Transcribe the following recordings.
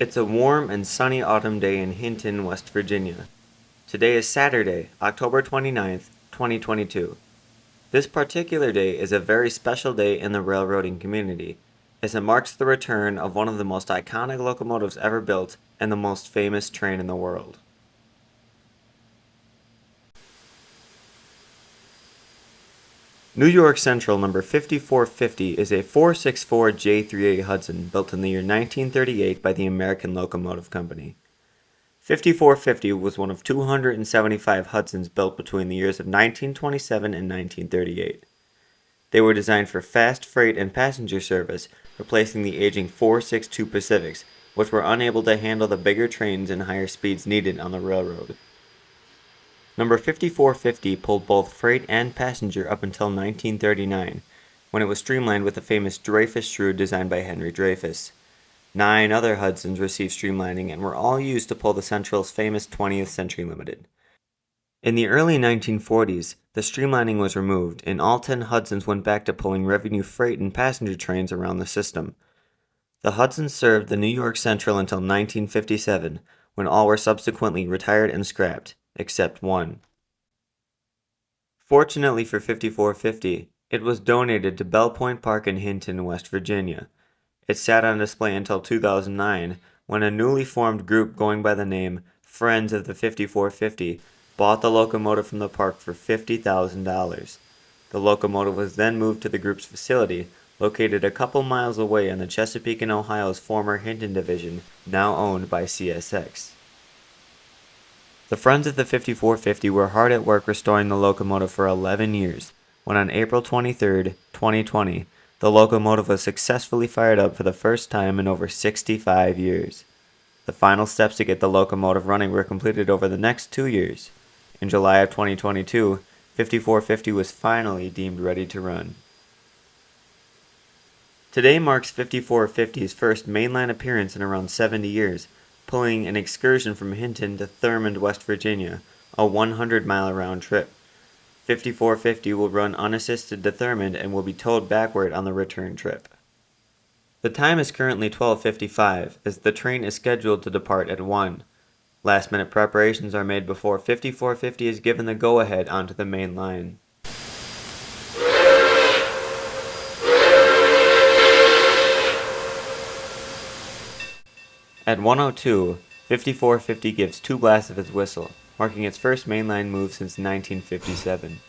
It's a warm and sunny autumn day in Hinton, West Virginia. Today is Saturday, October 29th, 2022. This particular day is a very special day in the railroading community, as it marks the return of one of the most iconic locomotives ever built and the most famous train in the world. New York Central number 5450 is a 464 J3A Hudson built in the year 1938 by the American Locomotive Company. 5450 was one of 275 Hudsons built between the years of 1927 and 1938. They were designed for fast freight and passenger service, replacing the aging 462 Pacifics, which were unable to handle the bigger trains and higher speeds needed on the railroad. Number 5450 pulled both freight and passenger up until 1939, when it was streamlined with the famous Dreyfuss shrew designed by Henry Dreyfuss. 9 other Hudsons received streamlining and were all used to pull the Central's famous 20th Century Limited. In the early 1940s, the streamlining was removed, and all 10 Hudsons went back to pulling revenue freight and passenger trains around the system. The Hudsons served the New York Central until 1957, when all were subsequently retired and scrapped, except one. Fortunately for 5450, it was donated to Bell Point Park in Hinton, West Virginia. It sat on display until 2009, when a newly formed group going by the name Friends of the 5450 bought the locomotive from the park for $50,000. The locomotive was then moved to the group's facility, located a couple miles away in the Chesapeake and Ohio's former Hinton division, now owned by CSX. The Friends of the 5450 were hard at work restoring the locomotive for 11 years, when on April 23, 2020, the locomotive was successfully fired up for the first time in over 65 years. The final steps to get the locomotive running were completed over the next 2 years. In July of 2022, 5450 was finally deemed ready to run. Today marks 5450's first mainline appearance in around 70 years, pulling an excursion from Hinton to Thurmond, West Virginia, a 100-mile round trip. 5450 will run unassisted to Thurmond and will be towed backward on the return trip. The time is currently 12:55, as the train is scheduled to depart at 1. Last-minute preparations are made before 5450 is given the go-ahead onto the main line. At 1:02, 5450 gives 2 blasts of its whistle, marking its first mainline move since 1957.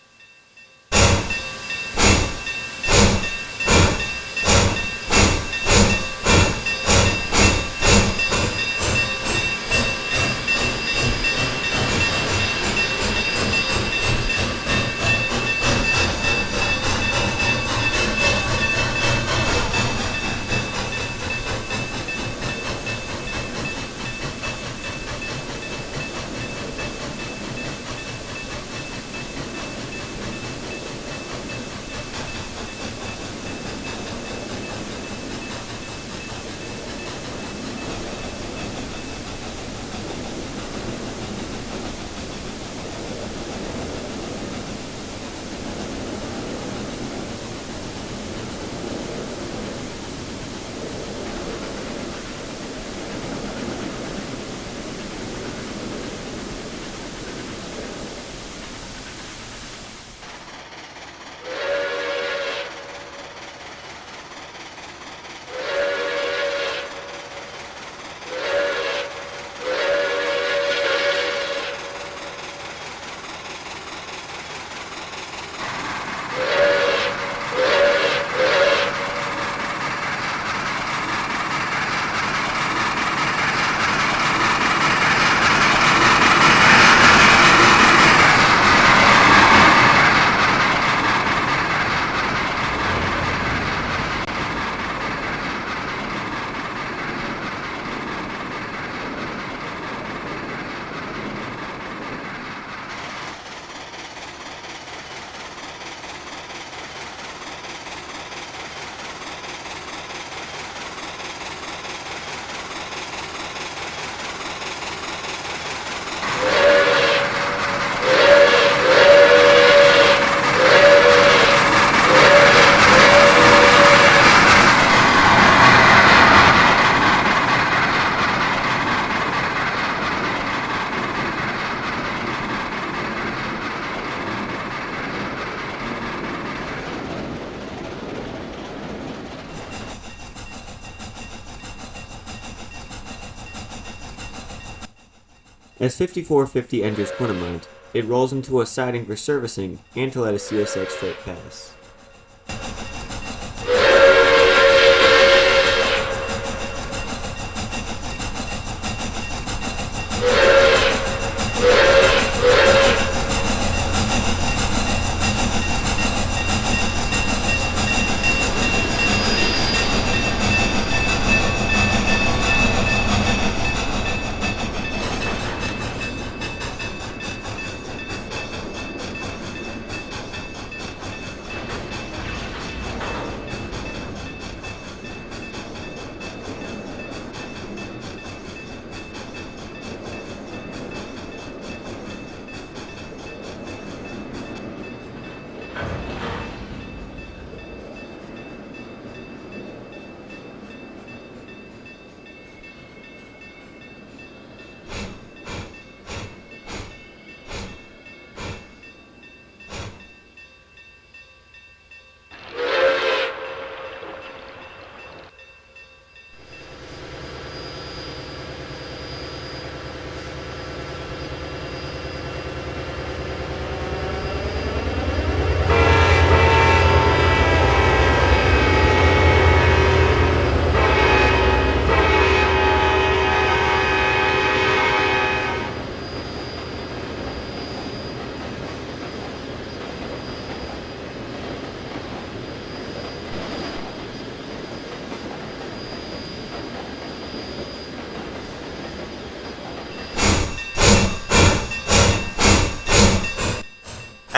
As 5450 enters Quinnamont, it rolls into a siding for servicing and to let a CSX freight pass.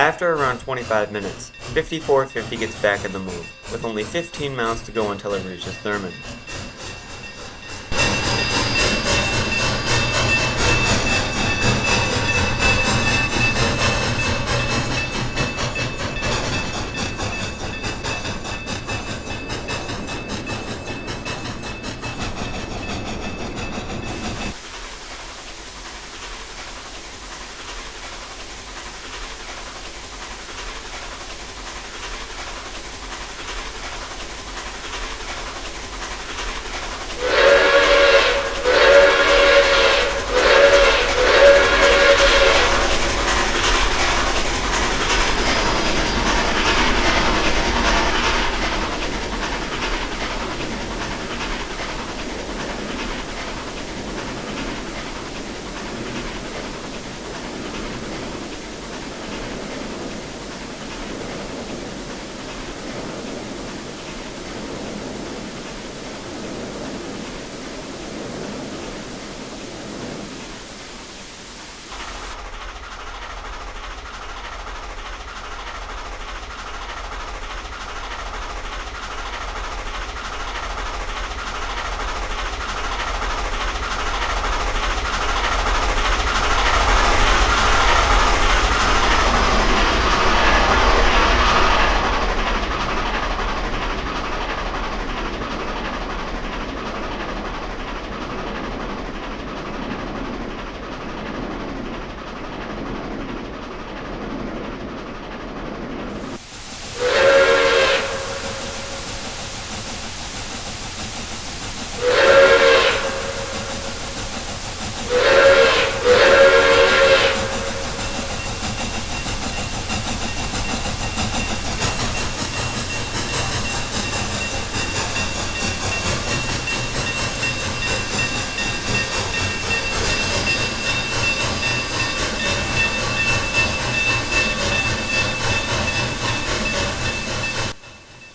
After around 25 minutes, 5450 gets back in the move, with only 15 miles to go until it reaches Thurmond.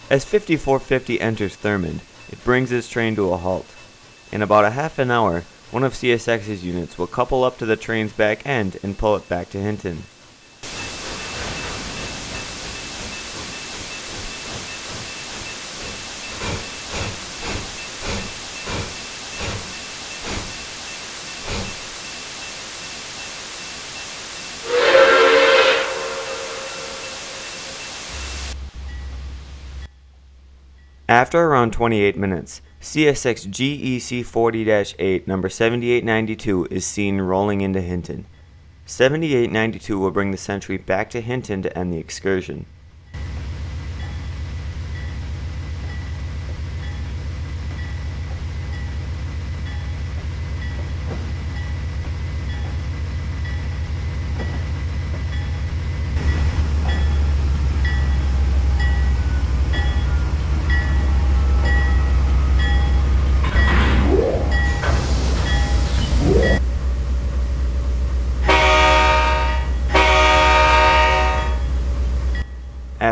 As 5450 enters Thurmond, it brings its train to a halt. In about a half an hour, one of CSX's units will couple up to the train's back end and pull it back to Hinton. After around 28 minutes, CSX GEC 40-8 number 7892 is seen rolling into Hinton. 7892 will bring the Century back to Hinton to end the excursion.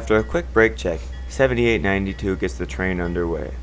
After a quick brake check, 7892 gets the train underway.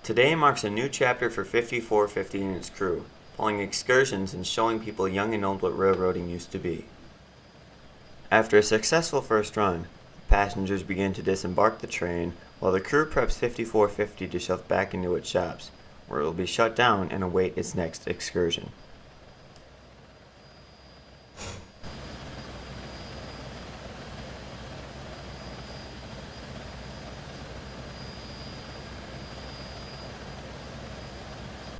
Today marks a new chapter for 5450 and its crew, pulling excursions and showing people young and old what railroading used to be. After a successful first run, passengers begin to disembark the train while the crew preps 5450 to shove back into its shops, where it will be shut down and await its next excursion.